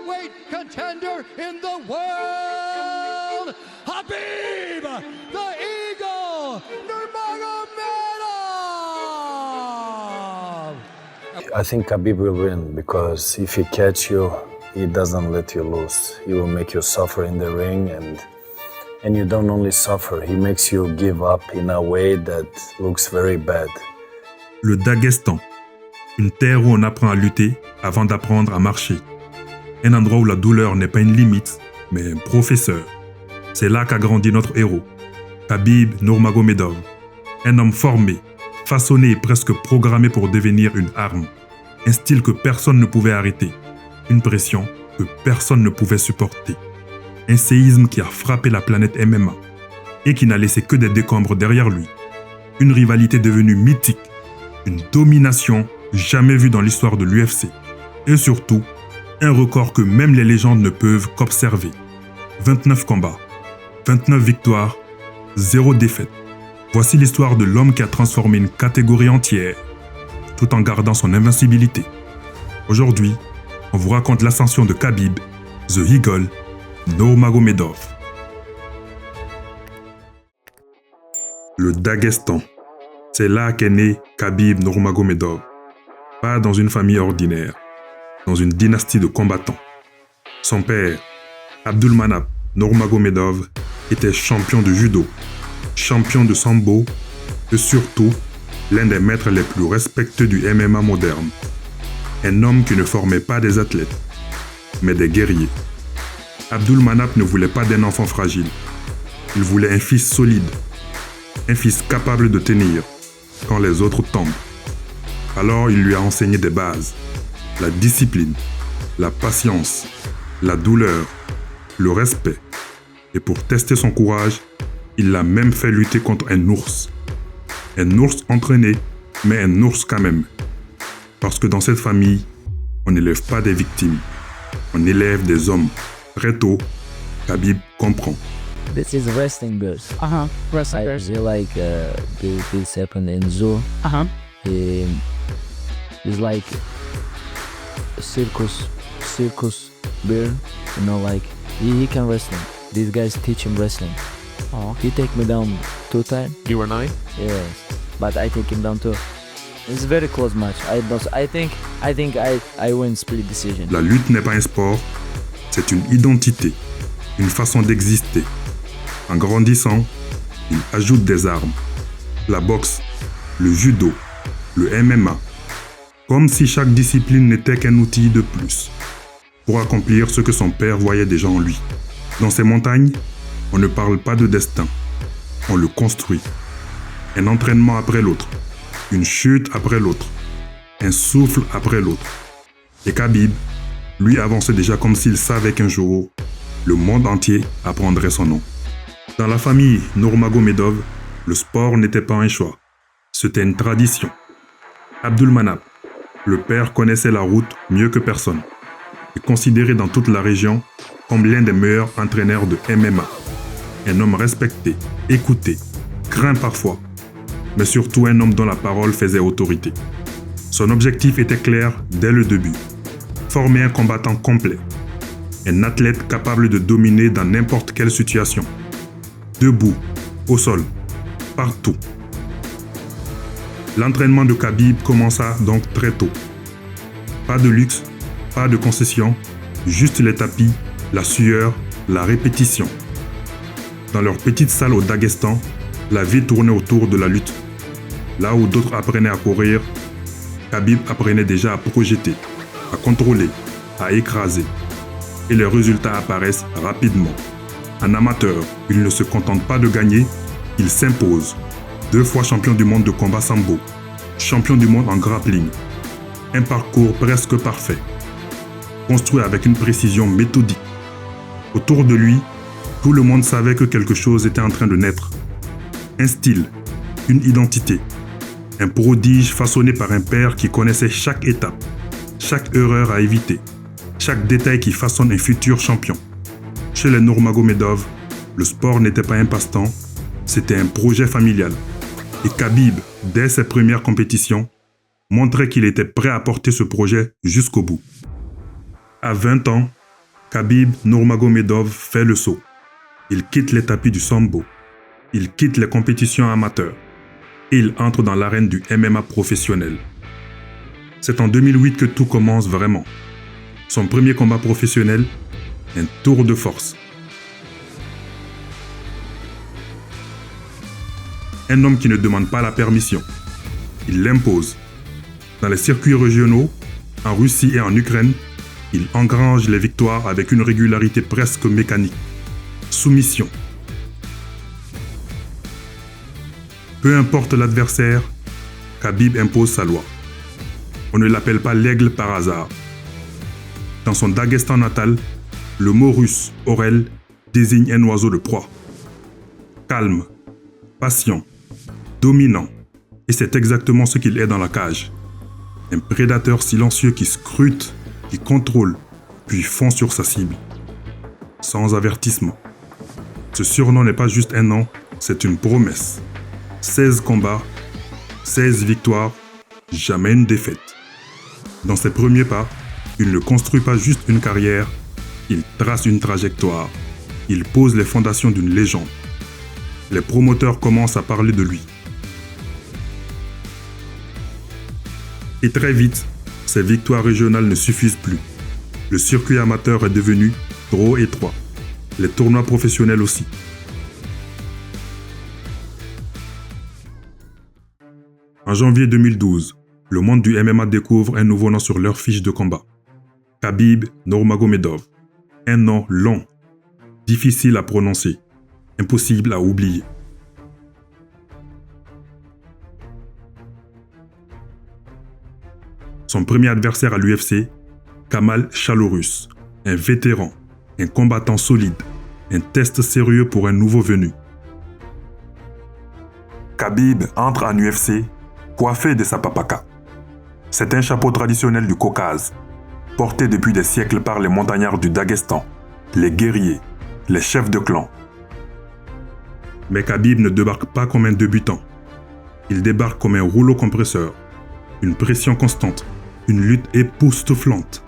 heavyweight contender in the world, Khabib, the Eagle Nurmagomedov. I think Khabib will win because if he catch you, he doesn't let you lose. He will make you suffer in the ring, and you don't only suffer, he makes you give up in a way that looks very bad. Le Daghestan, une terre où on apprend à lutter avant d'apprendre à marcher. Un endroit où la douleur n'est pas une limite, mais un professeur. C'est là qu'a grandi notre héros, Khabib Nurmagomedov. Un homme formé, façonné et presque programmé pour devenir une arme. Un style que personne ne pouvait arrêter. Une pression que personne ne pouvait supporter. Un séisme qui a frappé la planète MMA et qui n'a laissé que des décombres derrière lui. Une rivalité devenue mythique. Une domination jamais vue dans l'histoire de l'UFC. Et surtout, un record que même les légendes ne peuvent qu'observer. 29 combats, 29 victoires, 0 défaite. Voici l'histoire de l'homme qui a transformé une catégorie entière, tout en gardant son invincibilité. Aujourd'hui, on vous raconte l'ascension de Khabib, The Eagle, Nurmagomedov. Le Daghestan, c'est là qu'est né Khabib Nurmagomedov. Pas dans une famille ordinaire, dans une dynastie de combattants. Son père, Abdulmanap Nurmagomedov, était champion de judo, champion de sambo et surtout l'un des maîtres les plus respectés du MMA moderne. Un homme qui ne formait pas des athlètes, mais des guerriers. Abdulmanap ne voulait pas d'un enfant fragile. Il voulait un fils solide, un fils capable de tenir quand les autres tombent. Alors il lui a enseigné des bases, la discipline, la patience, la douleur, le respect. Et pour tester son courage, il l'a même fait lutter contre un ours. Un ours entraîné, mais un ours quand même. Parce que dans cette famille, on n'élève pas des victimes, on élève des hommes. Très tôt, Khabib comprend. This is wrestling girls. Wrestling I girls. feel like this happened in zoo. It's like a circus bear, you know, like he can wrestling. These guys teach him wrestling. Oh. He take me down 2 times. You were 9? Yes, but I take him down too. It's a very close match. I think I win split decision. La lutte n'est pas un sport, c'est une identité, une façon d'exister. En grandissant, il ajoute des armes. La boxe, le judo, le MMA. Comme si chaque discipline n'était qu'un outil de plus pour accomplir ce que son père voyait déjà en lui. Dans ces montagnes, on ne parle pas de destin, on le construit. Un entraînement après l'autre, une chute après l'autre, un souffle après l'autre. Et Khabib, lui avançait déjà comme s'il savait qu'un jour, le monde entier apprendrait son nom. Dans la famille Nurmagomedov, le sport n'était pas un choix, c'était une tradition. Abdulmanap, le père, connaissait la route mieux que personne et considéré dans toute la région comme l'un des meilleurs entraîneurs de MMA. Un homme respecté, écouté, craint parfois, mais surtout un homme dont la parole faisait autorité. Son objectif était clair dès le début, former un combattant complet, un athlète capable de dominer dans n'importe quelle situation, debout, au sol, partout. L'entraînement de Khabib commença donc très tôt. Pas de luxe, pas de concession, juste les tapis, la sueur, la répétition. Dans leur petite salle au Daghestan, la vie tournait autour de la lutte. Là où d'autres apprenaient à courir, Khabib apprenait déjà à projeter, à contrôler, à écraser. Et les résultats apparaissent rapidement. En amateur, il ne se contente pas de gagner, il s'impose. 2 fois champion du monde de combat sambo, champion du monde en grappling. Un parcours presque parfait, construit avec une précision méthodique. Autour de lui, tout le monde savait que quelque chose était en train de naître. Un style, une identité, un prodige façonné par un père qui connaissait chaque étape, chaque erreur à éviter, chaque détail qui façonne un futur champion. Chez les Nurmagomedov, le sport n'était pas un passe-temps, c'était un projet familial. Et Khabib, dès ses premières compétitions, montrait qu'il était prêt à porter ce projet jusqu'au bout. À 20 ans, Khabib Nurmagomedov fait le saut. Il quitte les tapis du sambo. Il quitte les compétitions amateurs. Et il entre dans l'arène du MMA professionnel. C'est en 2008 que tout commence vraiment. Son premier combat professionnel, un tour de force. Un homme qui ne demande pas la permission. Il l'impose. Dans les circuits régionaux, en Russie et en Ukraine, il engrange les victoires avec une régularité presque mécanique. Soumission. Peu importe l'adversaire, Khabib impose sa loi. On ne l'appelle pas l'aigle par hasard. Dans son Daghestan natal, le mot russe « orel » désigne un oiseau de proie. Calme, patient, dominant, et c'est exactement ce qu'il est dans la cage. Un prédateur silencieux qui scrute, qui contrôle, puis fond sur sa cible. Sans avertissement. Ce surnom n'est pas juste un nom, c'est une promesse. 16 combats, 16 victoires, jamais une défaite. Dans ses premiers pas, il ne construit pas juste une carrière, il trace une trajectoire. Il pose les fondations d'une légende. Les promoteurs commencent à parler de lui. Et très vite, ces victoires régionales ne suffisent plus. Le circuit amateur est devenu trop étroit. Les tournois professionnels aussi. En janvier 2012, le monde du MMA découvre un nouveau nom sur leur fiche de combat. Khabib Nurmagomedov. Un nom long, difficile à prononcer, impossible à oublier. Son premier adversaire à l'UFC, Kamal Chalorus, un vétéran, un combattant solide, un test sérieux pour un nouveau venu. Khabib entre en UFC coiffé de sa papaka. C'est un chapeau traditionnel du Caucase, porté depuis des siècles par les montagnards du Daghestan, les guerriers, les chefs de clan. Mais Khabib ne débarque pas comme un débutant. Il débarque comme un rouleau compresseur, une pression constante, une lutte époustouflante.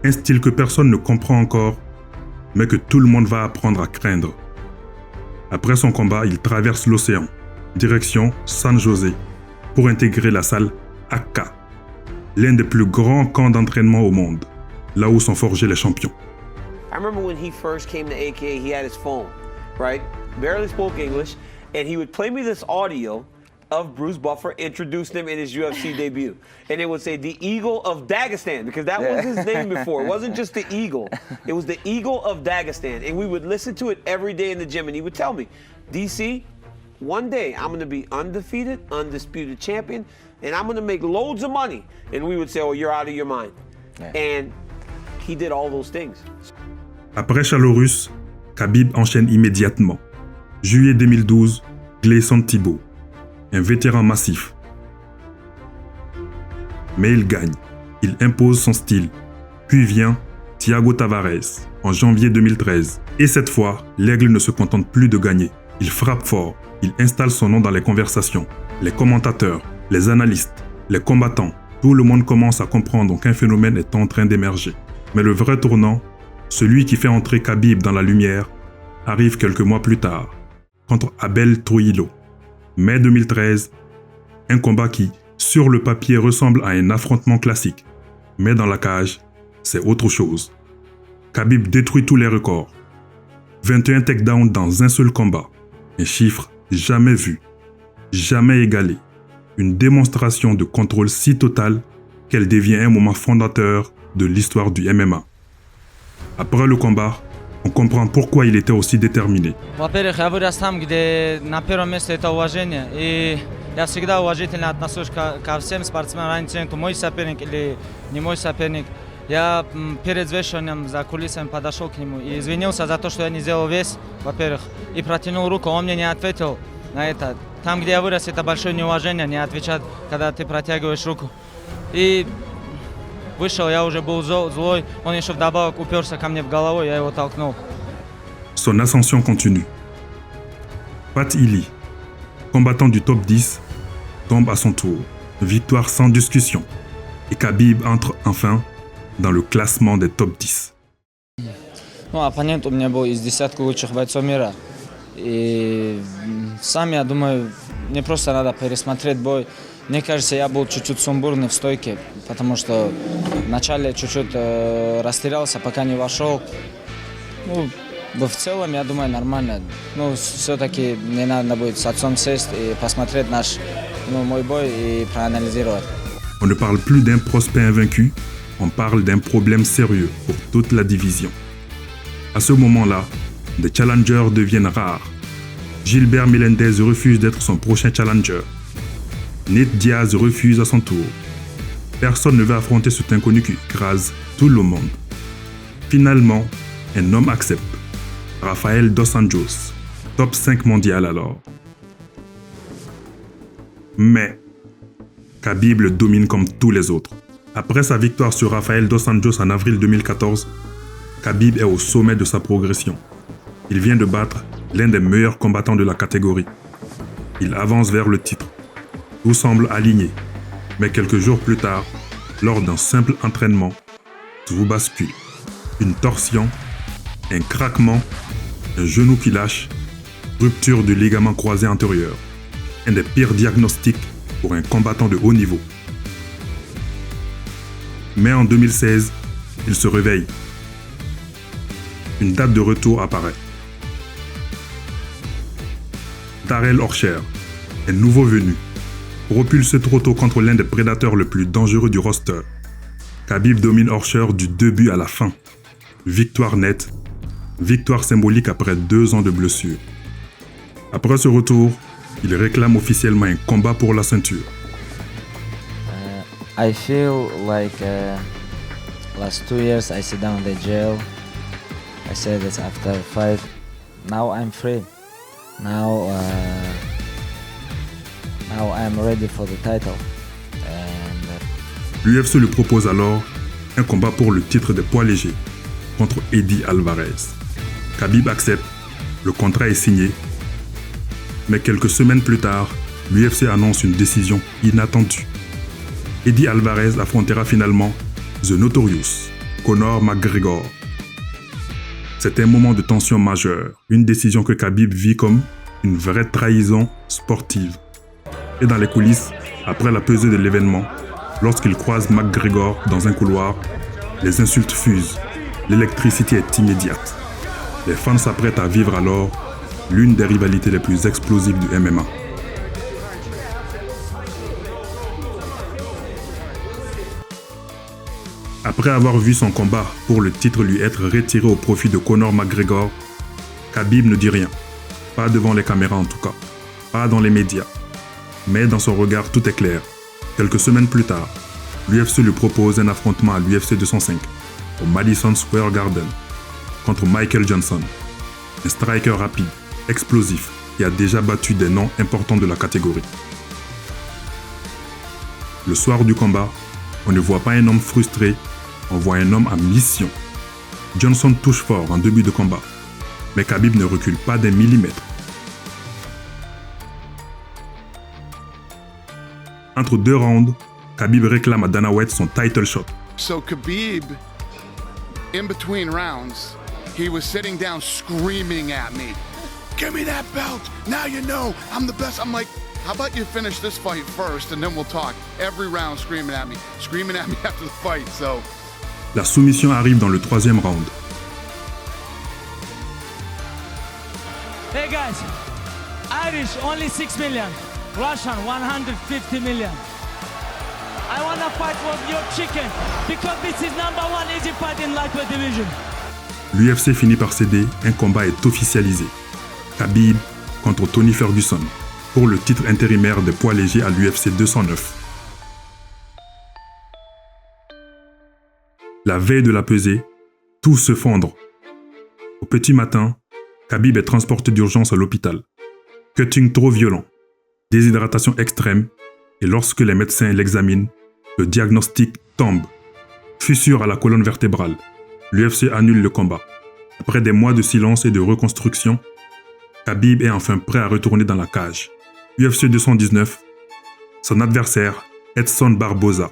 Un style que personne ne comprend encore, mais que tout le monde va apprendre à craindre. Après son combat, il traverse l'océan, direction San José, pour intégrer la salle AK, l'un des plus grands camps d'entraînement au monde, là où sont forgés les champions. I remember when he first came to AKA, he had his phone, right? Barely spoke English, and he would play me this audio of Bruce Buffer introducing him in his UFC debut. And it would say, the Eagle of Dagestan, because that was his name before. It wasn't just the Eagle. It was the Eagle of Dagestan. And we would listen to it every day in the gym, and he would tell me, DC, one day I'm going to be undefeated, undisputed champion, and I'm going to make loads of money. And we would say, oh, you're out of your mind. And he did all those things. Après Chalorus, Khabib enchaîne immédiatement. Juillet 2012, Gleison Tibau, un vétéran massif. Mais il gagne, il impose son style. Puis vient Thiago Tavares, en janvier 2013. Et cette fois, l'aigle ne se contente plus de gagner. Il frappe fort, il installe son nom dans les conversations. Les commentateurs, les analystes, les combattants, tout le monde commence à comprendre qu'un phénomène est en train d'émerger. Mais le vrai tournant, celui qui fait entrer Khabib dans la lumière, arrive quelques mois plus tard, contre Abel Trujillo. Mai 2013, un combat qui, sur le papier, ressemble à un affrontement classique. Mais dans la cage, c'est autre chose. Khabib détruit tous les records. 21 takedowns dans un seul combat. Un chiffre jamais vu, jamais égalé. Une démonstration de contrôle si totale qu'elle devient un moment fondateur de l'histoire du MMA. Après le combat, on comprend pourquoi il était aussi déтерminé. Во-первых, я вырос там, где на первом месте это уважение. И я всегда уважительно отношусь ко всем спортсменам, ранее кто мой соперник или не мой соперник. Я перед взвешиванием за кулисами подошел к нему и извинился за то, что я не сделал вес, во-первых, и протянул руку, он мне не ответил на это. Там, где я вырос, это большое неуважение, не отвечать, когда ты протягиваешь руку. И вышел, я уже был злой, он еще вдобавок уперся ко мне в голову, я его толкнул. Son ascension continue. Pat Illy, combattant du top 10, tombe à son tour. Victoire sans discussion. Et Khabib entre enfin dans le classement des top 10. Ну, оппонент у меня был из десятки лучших бойцов мира. И сам, я думаю, мне просто надо пересмотреть бой. Мне кажется, я был чуть-чуть сумбурный в стойке, потому что вначале чуть-чуть растерялся, пока не вошел. Ну, в целом, я думаю, нормально. Ну, все-таки мне надо будет с отцом сесть и посмотреть мой бой и проанализировать. On ne parle plus d'un prospect invaincu, on parle d'un problème sérieux pour toute la division. À ce moment-là, des challengers deviennent rares. Gilbert Melendez refuse d'être son prochain challenger. Nate Diaz refuse à son tour. Personne ne veut affronter cet inconnu qui écrase tout le monde. Finalement, un homme accepte. Rafael Dos Anjos, top 5 mondial alors. Mais Khabib le domine comme tous les autres. Après sa victoire sur Rafael Dos Anjos en avril 2014, Khabib est au sommet de sa progression. Il vient de battre l'un des meilleurs combattants de la catégorie. Il avance vers le titre. Tout semble aligné. Mais quelques jours plus tard, lors d'un simple entraînement, tout bascule. Une torsion, un craquement, un genou qui lâche, rupture du ligament croisé antérieur. Un des pires diagnostics pour un combattant de haut niveau. Mais en 2016, il se réveille. Une date de retour apparaît. Darrell Orcher, un nouveau venu, propulsé trop tôt contre l'un des prédateurs les plus dangereux du roster. Khabib domine Orcher du début à la fin. Victoire nette, victoire symbolique après 2 ans de blessure. Après ce retour, il réclame officiellement un combat pour la ceinture. I feel like last 2 years I sit down in the jail. I said this after a fight. Now I'm free. Now I'm ready for the title. And L'UFC lui propose alors un combat pour le titre des poids légers contre Eddie Alvarez. Khabib accepte, le contrat est signé. Mais quelques semaines plus tard, l'UFC annonce une décision inattendue. Eddie Alvarez affrontera finalement The Notorious, Conor McGregor. C'est un moment de tension majeure, une décision que Khabib vit comme une vraie trahison sportive. Et dans les coulisses, après la pesée de l'événement, lorsqu'il croise McGregor dans un couloir, les insultes fusent, l'électricité est immédiate. Les fans s'apprêtent à vivre alors l'une des rivalités les plus explosives du MMA. Après avoir vu son combat pour le titre lui être retiré au profit de Conor McGregor, Khabib ne dit rien. Pas devant les caméras en tout cas. Pas dans les médias. Mais dans son regard, tout est clair. Quelques semaines plus tard, l'UFC lui propose un affrontement à l'UFC 205 au Madison Square Garden contre Michael Johnson. Un striker rapide, explosif, qui a déjà battu des noms importants de la catégorie. Le soir du combat, on ne voit pas un homme frustré, on voit un homme à mission. Johnson touche fort en début de combat, mais Khabib ne recule pas d'un millimètre. Entre 2 rounds, Khabib réclame à Dana White son title shot. So Khabib, in between rounds, he was sitting down screaming at me, "Give me that belt! Now you know I'm the best." I'm like, how about you finish this fight first and then we'll talk. Every round screaming at me after the fight, so... La soumission arrive dans le 3e round. Hey guys, Irish only 6 million, Russian 150 million. I wanna fight for your chicken because this is #1 easy fight in lightweight division. L'UFC finit par céder, un combat est officialisé. Khabib contre Tony Ferguson pour le titre intérimaire des poids légers à l'UFC 209. La veille de la pesée, tout se fondre. Au petit matin, Khabib est transporté d'urgence à l'hôpital. Cutting trop violent, déshydratation extrême, et lorsque les médecins l'examinent, le diagnostic tombe. Fissure à la colonne vertébrale. L'UFC annule le combat. Après des mois de silence et de reconstruction, Khabib est enfin prêt à retourner dans la cage. UFC 219, son adversaire, Edson Barboza.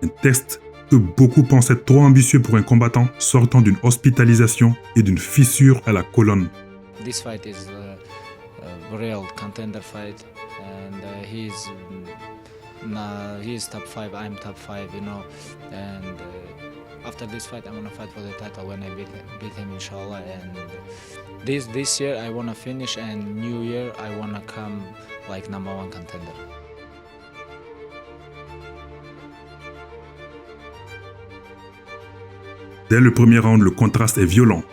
Un test que beaucoup pensent être trop ambitieux pour un combattant sortant d'une hospitalisation et d'une fissure à la colonne. This fight is a real contender fight, and he's top 5, I'm top 5, you know. And after this fight, I'm gonna fight for the title when I beat him, inshallah. And this year, I wanna finish, and New Year, I wanna come like #1 contender. Dès le premier round, le contraste est violent.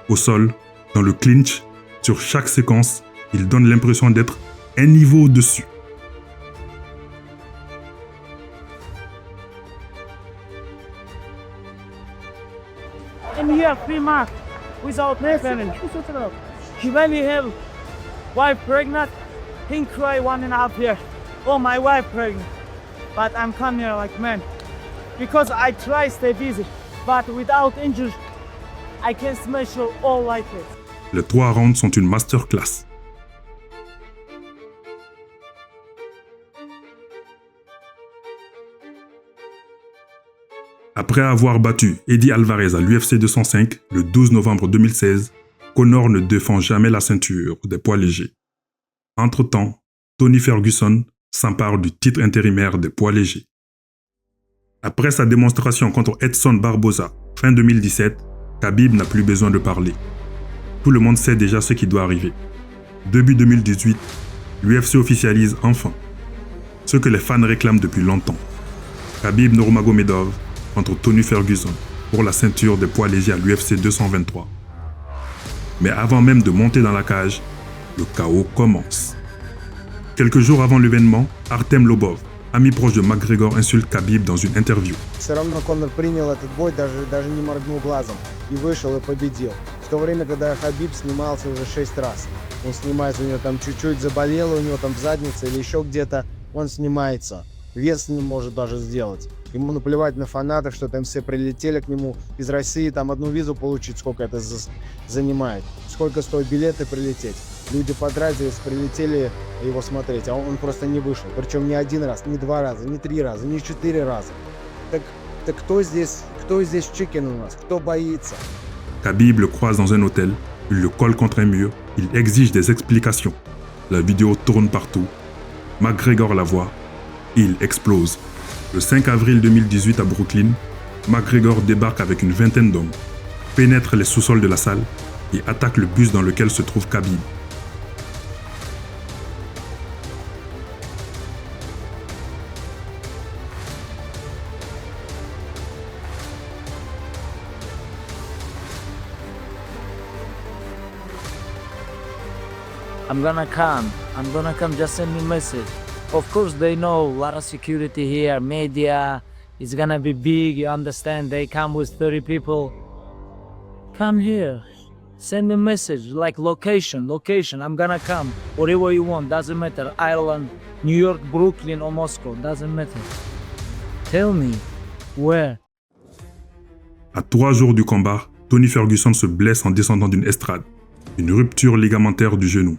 Au sol, dans le clinch, sur chaque séquence, il donne l'impression d'être un niveau au-dessus. And here, 3 marks without family. When you have wife pregnant, he cry 1.5 years. Oh, my wife pregnant. But I'm come here like man. Because I try stay busy. But without injury, I can smash you all like it. Les 3 rounds sont une masterclass. Après avoir battu Eddie Alvarez à l'UFC 205 le 12 novembre 2016, Conor ne défend jamais la ceinture des poids légers. Entre-temps, Tony Ferguson s'empare du titre intérimaire des poids légers. Après sa démonstration contre Edson Barboza, fin 2017, Khabib n'a plus besoin de parler. Tout le monde sait déjà ce qui doit arriver. Début 2018, l'UFC officialise enfin ce que les fans réclament depuis longtemps. Khabib Nurmagomedov contre Tony Ferguson pour la ceinture des poids légers à l'UFC 223. Mais avant même de monter dans la cage, le chaos commence. Quelques jours avant l'événement, Artem Lobov, ami proche de McGregor, insulte Khabib dans une interview. Все равно Конор принял этот бой, даже не моргнул глазом и вышел и победил. В то время, когда Хабиб снимался уже 6 раз. Он снимается, у него там чуть-чуть заболело, у него там в заднице или еще где-то, он снимается. Вес не может даже сделать. Ему наплевать на фанатов, что там все прилетели к нему из России, там одну визу получить, сколько это занимает. Сколько стоит билеты прилететь. Люди потратились, прилетели его смотреть, а он просто не вышел. Причем не 1 раз, не 2 раза, не 3 раза, не 4 раза. Так кто здесь чикен у нас? Кто боится? Khabib le croise dans un hôtel, il le colle contre un mur, il exige des explications. La vidéo tourne partout. McGregor la voit et il explose. Le 5 avril 2018 à Brooklyn, McGregor débarque avec une vingtaine d'hommes, pénètre les sous-sols de la salle et attaque le bus dans lequel se trouve Khabib. I'm gonna come, just send me a message. Of course, they know a lot of security here, media, it's gonna be big, you understand, they come with 30 people. Come here, send me a message, like location, I'm gonna come, wherever you want, doesn't matter, Ireland, New York, Brooklyn or Moscow, doesn't matter. Tell me, where? À 3 jours du combat, Tony Ferguson se blesse en descendant d'une estrade. Une rupture ligamentaire du genou.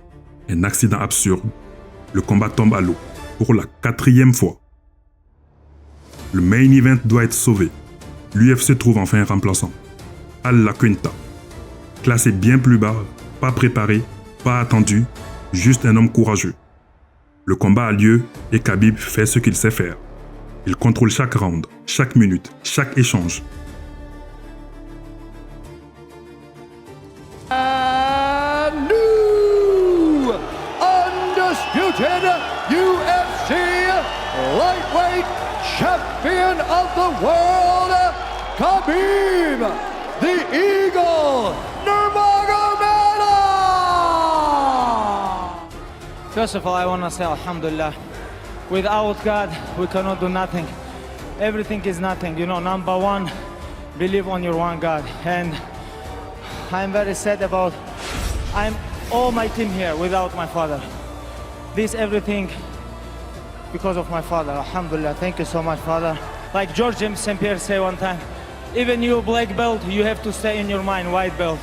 Un accident absurde. Le combat tombe à l'eau. Pour la 4e fois. Le main event doit être sauvé. L'UFC trouve enfin un remplaçant. Al Iaquinta. Classé bien plus bas, pas préparé, pas attendu, juste un homme courageux. Le combat a lieu et Khabib fait ce qu'il sait faire. Il contrôle chaque round, chaque minute, chaque échange. New undisputed UFC lightweight champion of the world, Khabib, the Eagle Nurmagomedov. First of all, I want to say Alhamdulillah. Without God, we cannot do nothing. Everything is nothing. You know, number one, believe on your one God. And I'm very sad about all my team here without my father. This everything because of my father. Alhamdulillah. Thank you so much, Father. Like George James St. Pierre said one time, even you black belt, you have to stay in your mind white belt.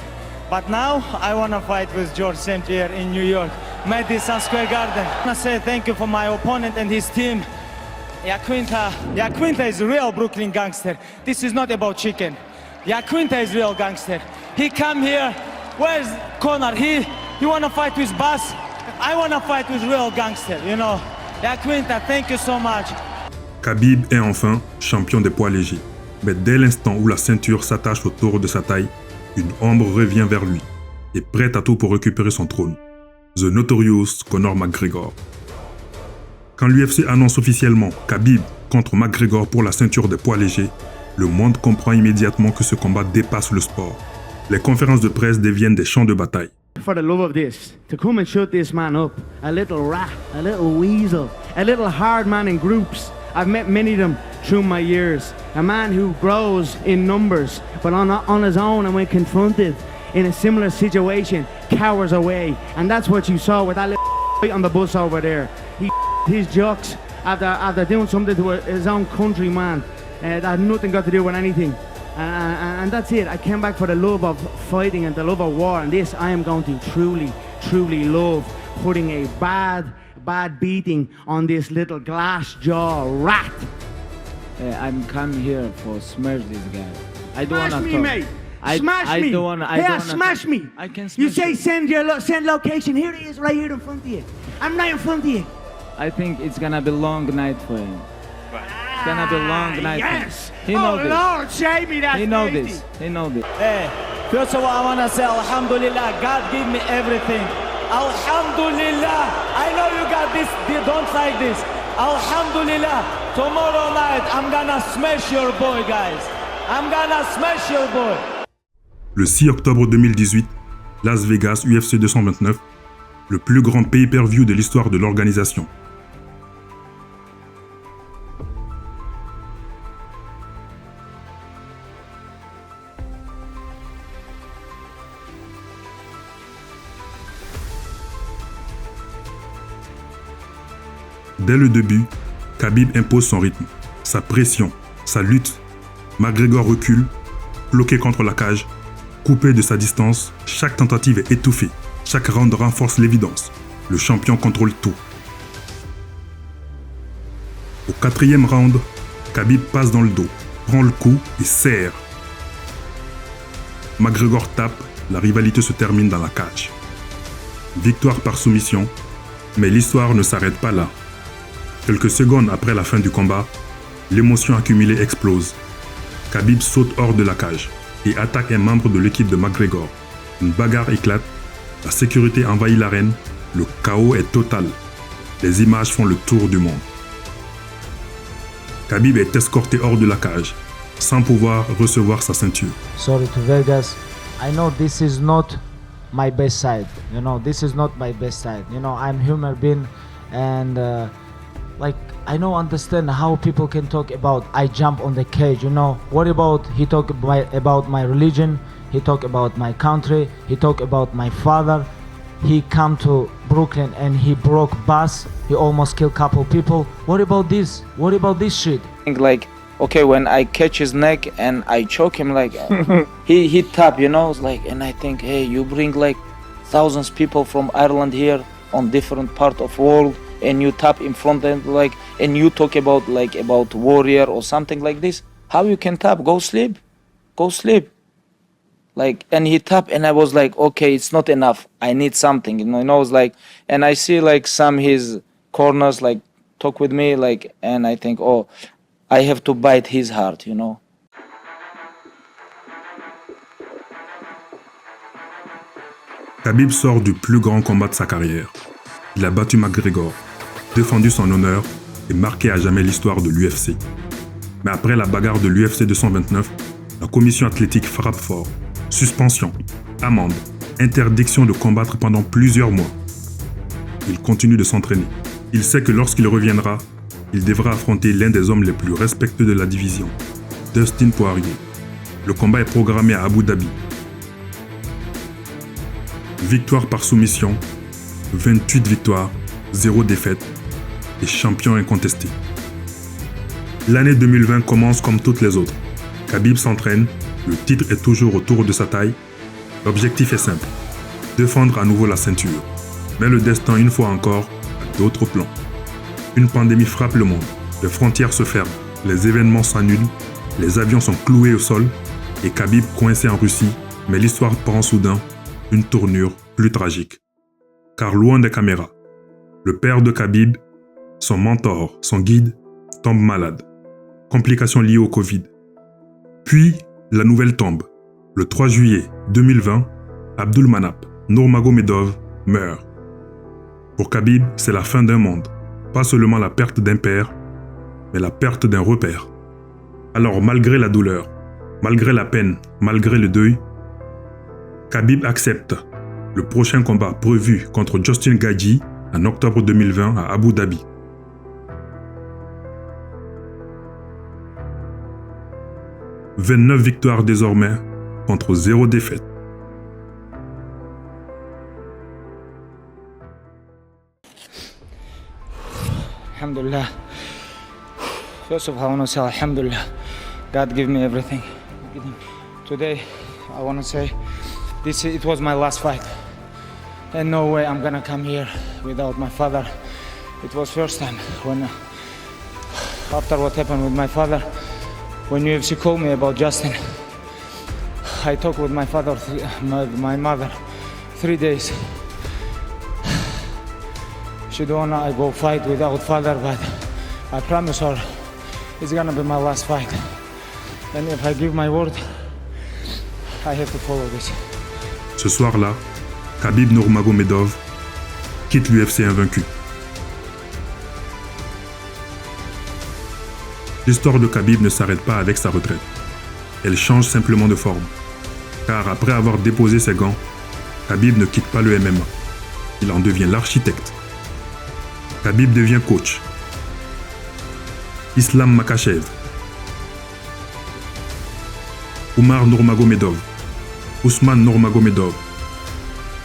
But now I want to fight with George St. Pierre in New York, Madison Square Garden. I want to say thank you for my opponent and his team. Yaquinta is a real Brooklyn gangster. This is not about chicken. Yaquinta is real gangster. He come here. Where's Conor? He wanna fight with Bass. I wanna fight with real gangster. You know. Yaquinta, thank you so much. Khabib est enfin champion des poids légers. Mais dès l'instant où la ceinture s'attache autour de sa taille, une ombre revient vers lui et prête à tout pour récupérer son trône. The Notorious Conor McGregor. Quand l'UFC annonce officiellement Khabib contre McGregor pour la ceinture des poids légers, le monde comprend immédiatement que ce combat dépasse le sport. Les conférences de presse deviennent des champs de bataille. For the love of this, to come and shut this man up, a little rat, a little weasel, a little hard man in groups. I've met many of them through my years. A man who grows in numbers, but on his own, and when confronted in a similar situation, cowers away. And that's what you saw with that little fight on the bus over there. He his jocks after doing something to his own countryman that had nothing got to do with anything. And that's it. I came back for the love of fighting and the love of war. And this I am going to truly, truly love, putting a bad beating on this little glass jaw rat. I'm come here for smash this guy. I don't Smash wanna me, talk. mate. I Smash me. don't wanna. Smash me. I can smash You say you. send location. Here it is, right here in front of you. I'm right in front of you. I think it's gonna be long night for him. It's gonna be long night. Yes. He knows this. Lord, save me that. He knows this. He knows this. Hey, first of all, I want to say Alhamdulillah, God give me everything. Alhamdulillah, I know you got this, don't like this. Alhamdulillah, tomorrow night I'm gonna smash your boy, guys. I'm gonna smash your boy. Le 6 octobre 2018, Las Vegas UFC 229, le plus grand pay-per-view de l'histoire de l'organisation. Dès le début, Khabib impose son rythme, sa pression, sa lutte. McGregor recule, bloqué contre la cage, coupé de sa distance, chaque tentative est étouffée, chaque round renforce l'évidence. Le champion contrôle tout. Au 4e round, Khabib passe dans le dos, prend le coup et serre. McGregor tape, la rivalité se termine dans la cage. Victoire par soumission, mais l'histoire ne s'arrête pas là. Quelques secondes après la fin du combat, l'émotion accumulée explose. Khabib saute hors de la cage et attaque un membre de l'équipe de McGregor. Une bagarre éclate, la sécurité envahit l'arène, le chaos est total. Les images font le tour du monde. Khabib est escorté hors de la cage, sans pouvoir recevoir sa ceinture. Sorry to Vegas. I know this is not my best side. You know, this is not my best side. You know, I'm human being and I don't understand how people can talk about I jump on the cage, you know. What about he talk about my religion, he talk about my country, he talk about my father. He come to Brooklyn and he broke bus, he almost killed couple people. What about this? What about this shit? Like, okay, when I catch his neck and I choke him, like he tap, you know, it's like, and I think, hey, you bring like thousands of people from Ireland here on different part of world, and you tap in front of them, like, and you talk about warrior or something like this. How you can tap? Go sleep. Like, and he tap, and I was like, okay, it's not enough. I need something, you know. It's like, and I see like some his corners like talk with me, like, and I think, oh, I have to bite his heart, you know. Khabib sort du plus grand combat de sa carrière. Il a battu McGregor, défendu son honneur et marqué à jamais l'histoire de l'UFC. Mais après la bagarre de l'UFC 229, la commission athlétique frappe fort. Suspension, amende, interdiction de combattre pendant plusieurs mois. Il continue de s'entraîner. Il sait que lorsqu'il reviendra, il devra affronter l'un des hommes les plus respectés de la division, Dustin Poirier. Le combat est programmé à Abu Dhabi. Victoire par soumission, 28 victoires, 0 défaite et champion incontesté. L'année 2020 commence comme toutes les autres. Khabib s'entraîne, le titre est toujours autour de sa taille. L'objectif est simple, défendre à nouveau la ceinture. Mais le destin, une fois encore, a d'autres plans. Une pandémie frappe le monde. les frontières se ferment, les événements s'annulent, les avions sont cloués au sol et Khabib coincé en Russie, mais l'histoire prend soudain une tournure plus tragique. Car loin des caméras, le père de Khabib, son mentor, son guide, tombe malade. Complications liées au Covid. Puis, la nouvelle tombe. Le 3 juillet 2020, Abdulmanap Nurmagomedov meurt. Pour Khabib, c'est la fin d'un monde. Pas seulement la perte d'un père, mais la perte d'un repère. Alors, malgré la douleur, malgré la peine, malgré le deuil, Khabib accepte le prochain combat prévu contre Justin Gaethje en octobre 2020 à Abu Dhabi. « 29 victoires désormais contre 0 défaite. Alhamdulillah. First of all, I want to say Alhamdulillah. God gave me everything. Today, I want to say it was my last fight. And no way I'm gonna come here without my father. It was first time when, after what happened with my father, when UFC called me about Justin, I talked with my father, my mother, 3 days. She don't wanna I go fight without father, but I promise her it's gonna be my last fight. And if I give my word, I have to follow this. Ce soir-là, Khabib Nurmagomedov quitte l'UFC invaincu. L'histoire de Khabib ne s'arrête pas avec sa retraite. Elle change simplement de forme. Car après avoir déposé ses gants, Khabib ne quitte pas le MMA. Il en devient l'architecte. Khabib devient coach. Islam Makhachev, Umar Nurmagomedov, Ousmane Nurmagomedov,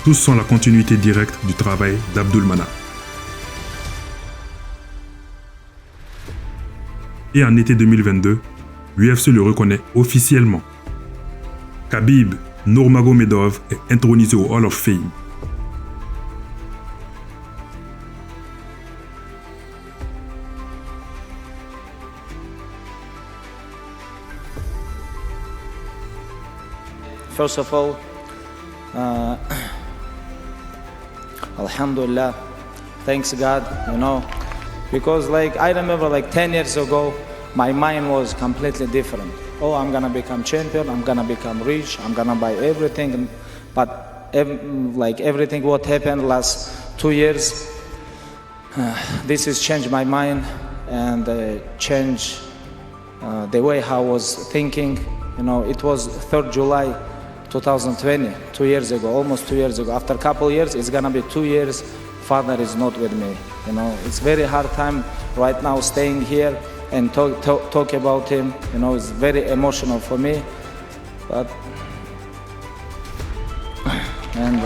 tous sont la continuité directe du travail d'Abdulmanap. Et en été 2022, l'UFC le reconnaît officiellement. Khabib Nurmagomedov est intronisé au Hall of Fame. First of all, Alhamdulillah, thanks God, because I remember 10 years ago, my mind was completely different. Oh, I'm gonna become champion, I'm gonna become rich, I'm gonna buy everything, but everything what happened last 2 years, this has changed my mind and changed the way how I was thinking. It was 3rd July 2020, 2 years ago, almost 2 years ago. After a couple years, it's gonna be 2 years, father is not with me. It's very hard time right now staying here and talk about him. It's very emotional for me. And